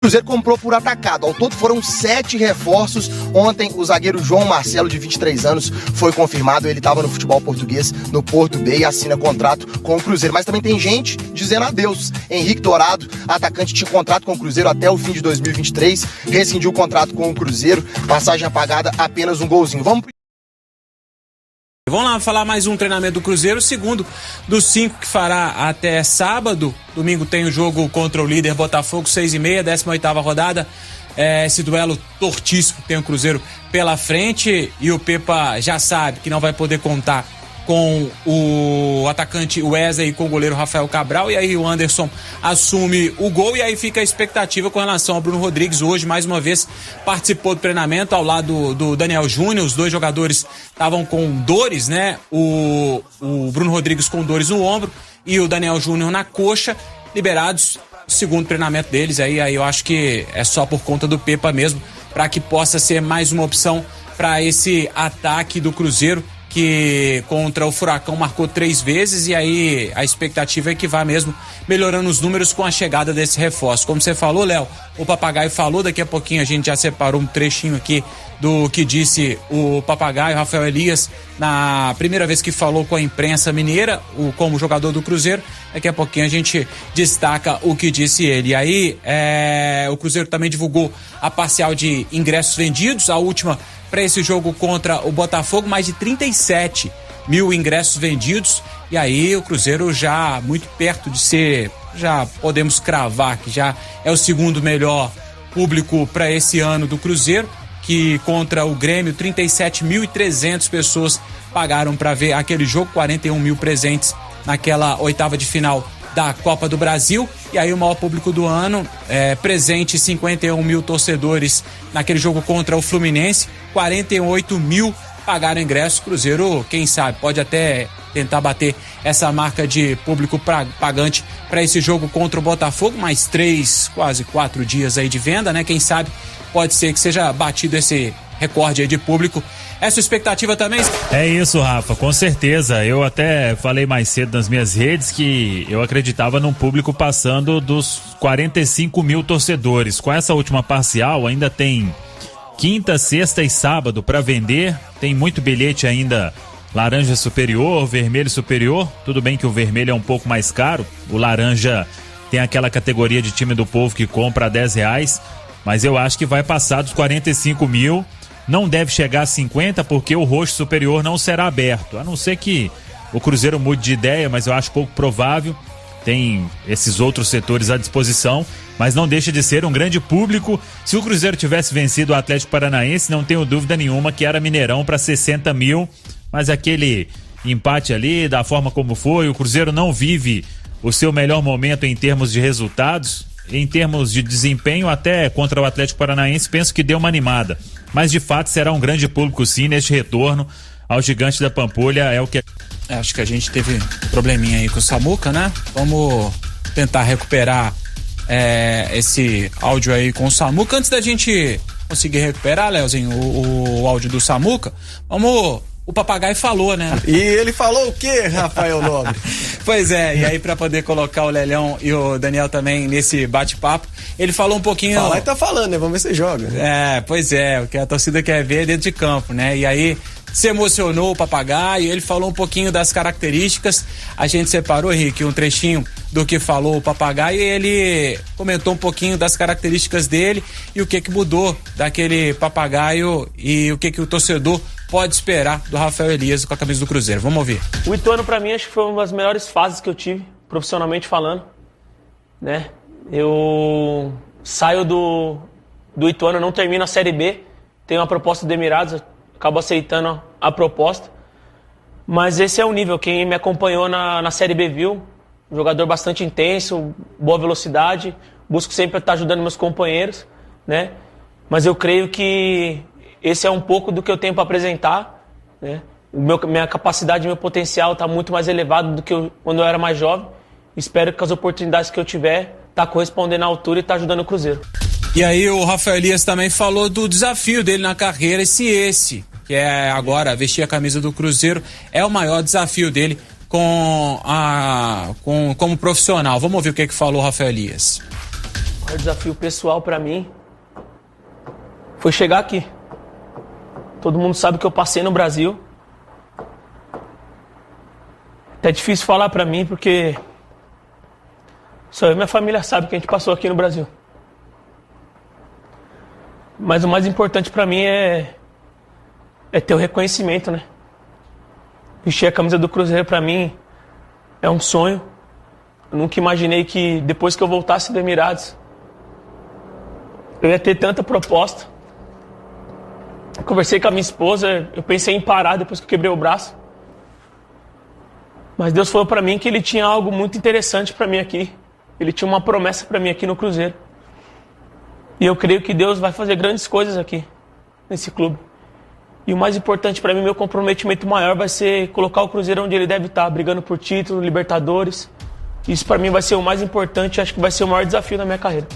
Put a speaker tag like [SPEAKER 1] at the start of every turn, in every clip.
[SPEAKER 1] Cruzeiro comprou por atacado. Ao todo foram 7 reforços. Ontem o zagueiro João Marcelo, de 23 anos, foi confirmado. Ele estava no futebol português, no Porto B, e assina contrato com o Cruzeiro. Mas também tem gente dizendo adeus. Henrique Dourado, atacante, tinha contrato com o Cruzeiro até o fim de 2023. Rescindiu o contrato com o Cruzeiro. Passagem apagada, apenas um golzinho. Vamos
[SPEAKER 2] lá falar mais um treinamento do Cruzeiro, o segundo dos 5 que fará até sábado. Domingo tem o jogo contra o líder Botafogo, 6h30, 18ª rodada. Esse duelo tortíssimo tem o Cruzeiro pela frente, e o Pepa já sabe que não vai poder contar com o atacante Wesley e com o goleiro Rafael Cabral, e aí o Anderson assume o gol, e aí fica a expectativa com relação ao Bruno Rodrigues. Hoje, mais uma vez, participou do treinamento ao lado do Daniel Júnior. Os dois jogadores estavam com dores, né? O Bruno Rodrigues com dores no ombro e o Daniel Júnior na coxa, liberados. Segundo treinamento deles, aí eu acho que é só por conta do Pepa mesmo, para que possa ser mais uma opção para esse ataque do Cruzeiro, que contra o Furacão marcou 3 vezes, e aí a expectativa é que vá mesmo melhorando os números com a chegada desse reforço. Como você falou, Léo, o Papagaio falou, daqui a pouquinho a gente já separou um trechinho aqui do que disse o Papagaio, Rafael Elias, na primeira vez que falou com a imprensa mineira, como jogador do Cruzeiro. Daqui a pouquinho a gente destaca o que disse ele. E aí o Cruzeiro também divulgou a parcial de ingressos vendidos, a última para esse jogo contra o Botafogo, mais de 37 mil ingressos vendidos, e aí o Cruzeiro já muito perto de ser, já podemos cravar que já é o segundo melhor público para esse ano do Cruzeiro, que contra o Grêmio 37.300 pessoas pagaram para ver aquele jogo, 41 mil presentes naquela oitava de final da Copa do Brasil. E aí o maior público do ano, presente 51 mil torcedores naquele jogo contra o Fluminense, 48 mil pagaram ingresso. Cruzeiro, quem sabe, pode até tentar bater essa marca de público pagante para esse jogo contra o Botafogo, mais 3, quase 4 dias aí de venda, né? Quem sabe pode ser que seja batido esse recorde aí de público. Essa expectativa também?
[SPEAKER 3] É isso, Rafa, com certeza. Eu até falei mais cedo nas minhas redes que eu acreditava num público passando dos 45 mil torcedores. Com essa última parcial, ainda tem quinta, sexta e sábado para vender. Tem muito bilhete ainda, laranja superior, vermelho superior. Tudo bem que o vermelho é um pouco mais caro. O laranja tem aquela categoria de time do povo que compra a R$10. Mas eu acho que vai passar dos 45 mil. Não deve chegar a 50, porque o roxo superior não será aberto. A não ser que o Cruzeiro mude de ideia, mas eu acho pouco provável. Tem esses outros setores à disposição, mas não deixa de ser um grande público. Se o Cruzeiro tivesse vencido o Atlético Paranaense, não tenho dúvida nenhuma que era Mineirão para 60 mil. Mas aquele empate ali, da forma como foi, o Cruzeiro não vive o seu melhor momento em termos de resultados. Em termos de desempenho, até contra o Atlético Paranaense, penso que deu uma animada. Mas de fato será um grande público sim neste retorno ao Gigante da Pampulha. É o que...
[SPEAKER 2] Acho que a gente teve probleminha aí com o Samuca, né? Vamos tentar recuperar esse áudio aí com o Samuca. Antes da gente conseguir recuperar, Leozinho, o áudio do Samuca, o Papagaio falou, né?
[SPEAKER 4] E ele falou o quê, Rafael Nobre?
[SPEAKER 2] Pois é, e aí pra poder colocar o Lelhão e o Daniel também nesse bate-papo, ele falou um pouquinho...
[SPEAKER 4] Falar e tá falando, né? Vamos ver se joga.
[SPEAKER 2] Pois é, o que a torcida quer ver dentro de campo, né? E aí se emocionou o Papagaio, ele falou um pouquinho das características. A gente separou, Henrique, um trechinho do que falou o Papagaio, e ele comentou um pouquinho das características dele e o que mudou daquele Papagaio e o que o torcedor pode esperar do Rafael Elias com a camisa do Cruzeiro. Vamos ouvir.
[SPEAKER 5] O Ituano, pra mim, acho que foi uma das melhores fases que eu tive, profissionalmente falando, né? Eu saio do Ituano, não termino a Série B, tenho uma proposta do Emirados, acabo aceitando a proposta, mas esse é o nível. Quem me acompanhou na Série B viu, um jogador bastante intenso, boa velocidade, busco sempre estar ajudando meus companheiros, né? Mas eu creio que esse é um pouco do que eu tenho para apresentar, né? Minha capacidade, meu potencial está muito mais elevado do que quando eu era mais jovem. Espero que as oportunidades que eu tiver tá correspondendo à altura e tá ajudando o Cruzeiro.
[SPEAKER 2] E aí o Rafael Elias também falou do desafio dele na carreira, esse que é agora vestir a camisa do Cruzeiro, é o maior desafio dele como profissional. Vamos ouvir o que falou o Rafael Elias.
[SPEAKER 5] maior desafio pessoal para mim foi chegar aqui. Todo mundo sabe que eu passei no Brasil. É difícil falar para mim porque só eu e minha família sabem que a gente passou aqui no Brasil. Mas o mais importante para mim é ter o reconhecimento, né? Vestir a camisa do Cruzeiro para mim é um sonho. Eu nunca imaginei que depois que eu voltasse do Emirados eu ia ter tanta proposta. Eu conversei com a minha esposa, eu pensei em parar depois que eu quebrei o braço. Mas Deus falou para mim que Ele tinha algo muito interessante para mim aqui. Ele tinha uma promessa para mim aqui no Cruzeiro. E eu creio que Deus vai fazer grandes coisas aqui, nesse clube. E o mais importante para mim, meu comprometimento maior vai ser colocar o Cruzeiro onde ele deve estar, brigando por título, Libertadores. Isso para mim vai ser o mais importante, acho que vai ser o maior desafio da minha carreira.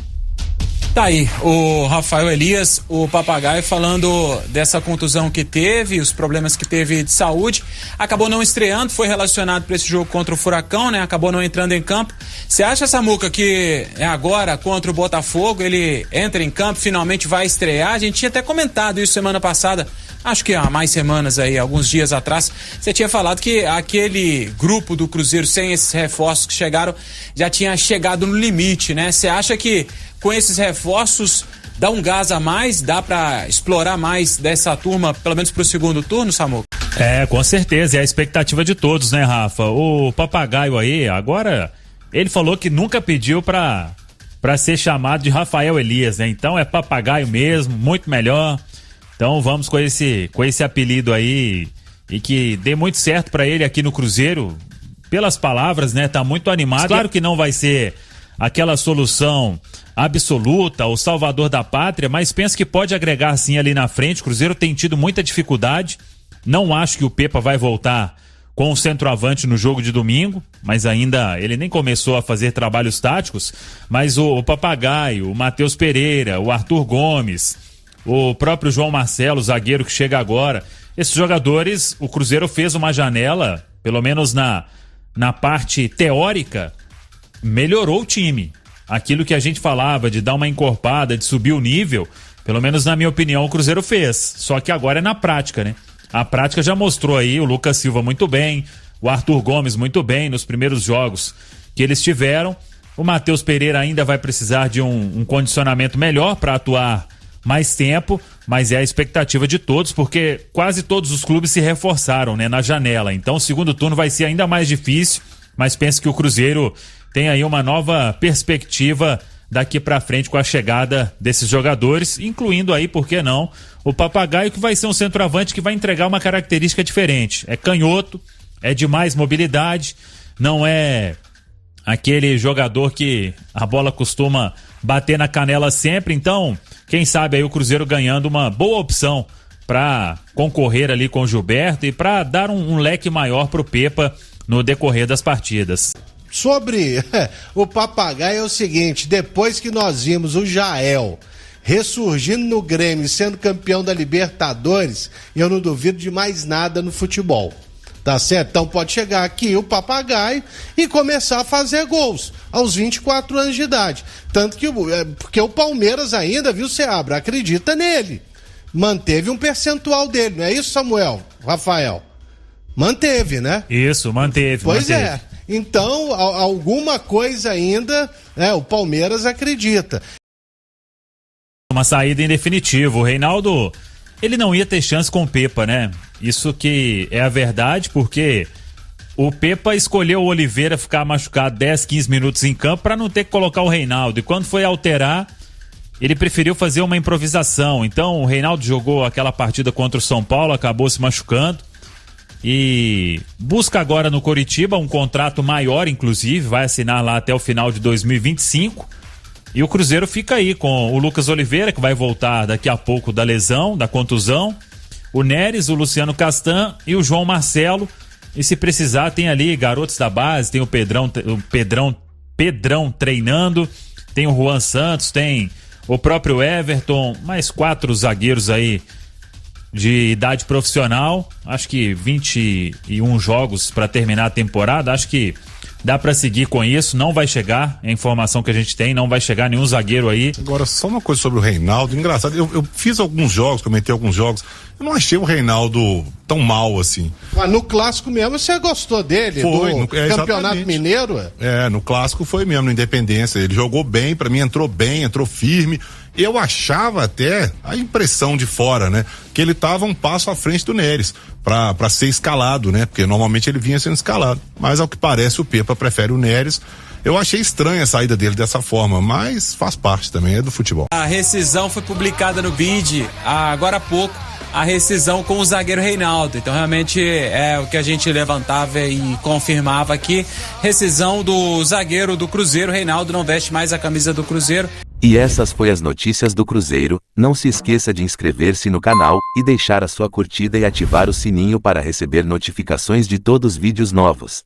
[SPEAKER 2] Tá aí o Rafael Elias, o Papagaio, falando dessa contusão que teve, os problemas que teve de saúde. Acabou não estreando, foi relacionado para esse jogo contra o Furacão, né? Acabou não entrando em campo. Você acha, Samuca, que agora contra o Botafogo ele entra em campo, finalmente vai estrear? A gente tinha até comentado isso semana passada, acho que há mais semanas aí, alguns dias atrás. Você tinha falado que aquele grupo do Cruzeiro, sem esses reforços que chegaram, já tinha chegado no limite, né? Você acha que com esses reforços dá um gás a mais, dá pra explorar mais dessa turma, pelo menos pro segundo turno, Samuca?
[SPEAKER 3] Com certeza, é a expectativa de todos, né, Rafa? O Papagaio aí, agora, ele falou que nunca pediu pra ser chamado de Rafael Elias, né? Então é Papagaio mesmo, muito melhor. Então vamos com esse apelido aí e que dê muito certo pra ele aqui no Cruzeiro, pelas palavras, né? Tá muito animado. Claro que não vai ser aquela solução absoluta, o salvador da pátria, mas penso que pode agregar sim ali na frente. O Cruzeiro tem tido muita dificuldade. Não acho que o Pepa vai voltar com o centroavante no jogo de domingo, mas ainda ele nem começou a fazer trabalhos táticos. Mas o Papagaio, o Matheus Pereira, o Arthur Gomes, o próprio João Marcelo, o zagueiro que chega agora, esses jogadores, o Cruzeiro fez uma janela, pelo menos na parte teórica, melhorou o time. Aquilo que a gente falava de dar uma encorpada, de subir o nível, pelo menos na minha opinião o Cruzeiro fez. Só que agora é na prática, né? A prática já mostrou aí o Lucas Silva muito bem, o Arthur Gomes muito bem nos primeiros jogos que eles tiveram. O Matheus Pereira ainda vai precisar de um condicionamento melhor para atuar mais tempo, mas é a expectativa de todos, porque quase todos os clubes se reforçaram, né, na janela. Então o segundo turno vai ser ainda mais difícil, mas penso que o Cruzeiro tem aí uma nova perspectiva daqui pra frente com a chegada desses jogadores, incluindo aí, por que não, o Papagaio, que vai ser um centroavante que vai entregar uma característica diferente. É canhoto, é de mais mobilidade, não é aquele jogador que a bola costuma bater na canela sempre. Então, quem sabe aí o Cruzeiro ganhando uma boa opção para concorrer ali com o Gilberto e para dar um leque maior pro Pepa no decorrer das partidas.
[SPEAKER 6] Sobre o Papagaio é o seguinte: depois que nós vimos o Jael ressurgindo no Grêmio, sendo campeão da Libertadores, eu não duvido de mais nada no futebol. Tá certo? Então pode chegar aqui o Papagaio e começar a fazer gols aos 24 anos de idade. Tanto que porque o Palmeiras ainda, viu, Seabra, acredita nele. Manteve um percentual dele, não é isso, Samuel? Rafael? Manteve, né?
[SPEAKER 3] Isso, manteve.
[SPEAKER 6] Pois é. Então, alguma coisa ainda, o Palmeiras acredita.
[SPEAKER 3] Uma saída em definitivo. O Reinaldo, ele não ia ter chance com o Pepa, né? Isso que é a verdade, porque o Pepa escolheu o Oliveira ficar machucado 10, 15 minutos em campo para não ter que colocar o Reinaldo. E quando foi alterar, ele preferiu fazer uma improvisação. Então, o Reinaldo jogou aquela partida contra o São Paulo, acabou se machucando. E busca agora no Coritiba um contrato maior, inclusive, vai assinar lá até o final de 2025. E o Cruzeiro fica aí com o Lucas Oliveira, que vai voltar daqui a pouco da lesão, da contusão, o Neres, o Luciano Castan e o João Marcelo. E se precisar, tem ali garotos da base, tem o Pedrão treinando, tem o Juan Santos, tem o próprio Everton, mais 4 zagueiros aí de idade profissional, acho que 21 jogos para terminar a temporada. Acho que dá pra seguir com isso, não vai chegar, é a informação que a gente tem, não vai chegar nenhum zagueiro aí.
[SPEAKER 7] Agora, só uma coisa sobre o Reinaldo, engraçado, eu fiz alguns jogos, comentei alguns jogos, eu não achei o Reinaldo tão mal assim.
[SPEAKER 6] Mas no clássico mesmo você gostou dele, do Campeonato Mineiro?
[SPEAKER 7] No clássico foi mesmo, no Independência, ele jogou bem, pra mim entrou bem, entrou firme. Eu achava até a impressão de fora, né, que ele tava um passo à frente do Neres pra ser escalado, né, porque normalmente ele vinha sendo escalado, mas ao que parece o Pepa prefere o Neres. Eu achei estranha a saída dele dessa forma, mas faz parte também, é do futebol.
[SPEAKER 2] A rescisão foi publicada no BID agora há pouco, a rescisão com o zagueiro Reinaldo. Então realmente é o que a gente levantava e confirmava aqui, rescisão do zagueiro do Cruzeiro. Reinaldo não veste mais a camisa do Cruzeiro.
[SPEAKER 8] E essas foi as notícias do Cruzeiro. Não se esqueça de inscrever-se no canal e deixar a sua curtida e ativar o sininho para receber notificações de todos os vídeos novos.